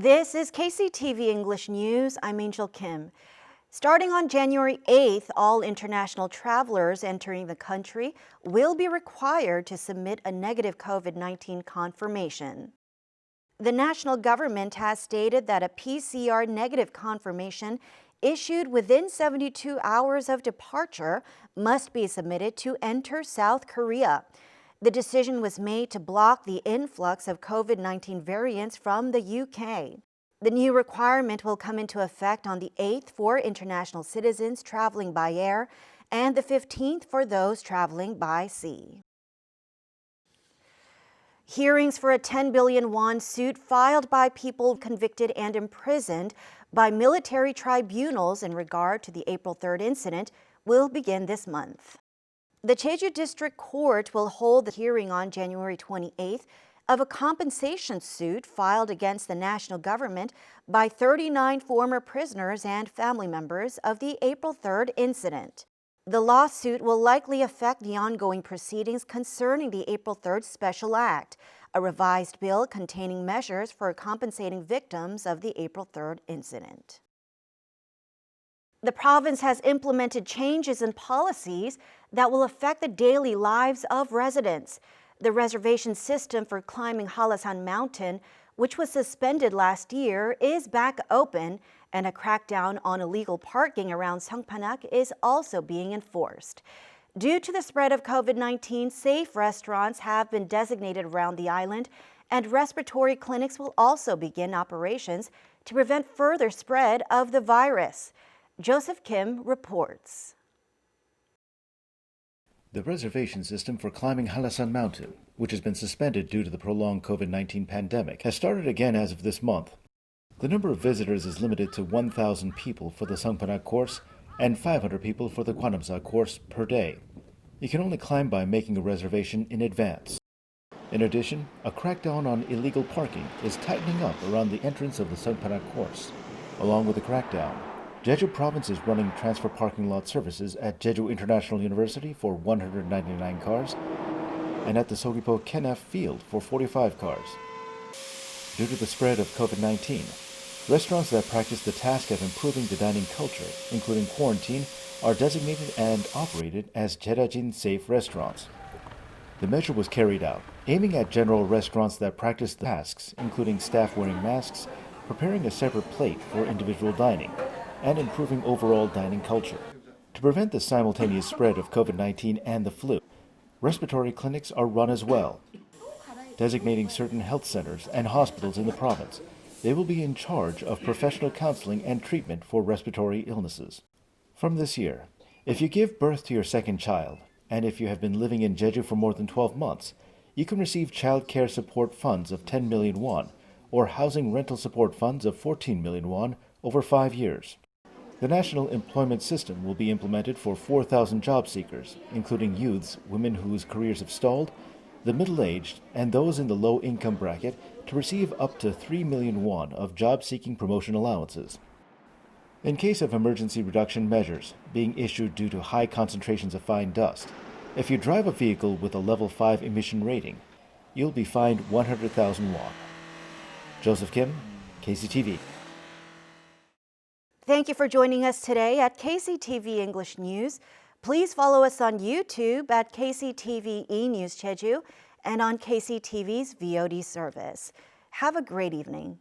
This is KCTV English News. I'm Angel Kim. Starting on January 8th, all international travelers entering the country will be required to submit a negative COVID-19 confirmation. The national government has stated that a PCR negative confirmation issued within 72 hours of departure must be submitted to enter South Korea. The decision was made to block the influx of COVID-19 variants from the UK. The new requirement will come into effect on the 8th for international citizens traveling by air and the 15th for those traveling by sea. Hearings for a 10 billion won suit filed by people convicted and imprisoned by military tribunals in regard to the April 3rd incident will begin this month. The Jeju District Court will hold the hearing on January 28th of a compensation suit filed against the national government by 39 former prisoners and family members of the April 3rd incident. The lawsuit will likely affect the ongoing proceedings concerning the April 3rd Special Act, a revised bill containing measures for compensating victims of the April 3rd incident. The province has implemented changes in policies that will affect the daily lives of residents. The reservation system for climbing Hallasan Mountain, which was suspended last year, is back open, and a crackdown on illegal parking around Songpanak is also being enforced. Due to the spread of COVID-19, safe restaurants have been designated around the island, and respiratory clinics will also begin operations to prevent further spread of the virus. Joseph Kim reports. The reservation system for climbing Hallasan Mountain, which has been suspended due to the prolonged COVID-19 pandemic, has started again as of this month. The number of visitors is limited to 1,000 people for the Songpanak course and 500 people for the Gwanamsa course per day. You can only climb by making a reservation in advance. In addition, a crackdown on illegal parking is tightening up around the entrance of the Songpanak course. Along with the crackdown, Jeju Province is running transfer parking lot services at Jeju International University for 199 cars and at the Sogipo Kenaf Field for 45 cars. Due to the spread of COVID-19, restaurants that practice the task of improving the dining culture, including quarantine, are designated and operated as Jerajin safe restaurants. The measure was carried out, aiming at general restaurants that practice the tasks, including staff wearing masks, preparing a separate plate for individual dining, and improving overall dining culture. To prevent the simultaneous spread of COVID-19 and the flu, respiratory clinics are run as well. Designating certain health centers and hospitals in the province, they will be in charge of professional counseling and treatment for respiratory illnesses. From this year, if you give birth to your second child, and if you have been living in Jeju for more than 12 months, you can receive child care support funds of 10 million won or housing rental support funds of 14 million won over 5 years. The national employment system will be implemented for 4,000 job seekers, including youths, women whose careers have stalled, the middle-aged, and those in the low-income bracket to receive up to 3 million won of job-seeking promotion allowances. In case of emergency reduction measures being issued due to high concentrations of fine dust, if you drive a vehicle with a level 5 emission rating, you'll be fined 100,000 won. Joseph Kim, KCTV. Thank you for joining us today at KCTV English News. Please follow us on YouTube at KCTV E-News Jeju and on KCTV's VOD service. Have a great evening.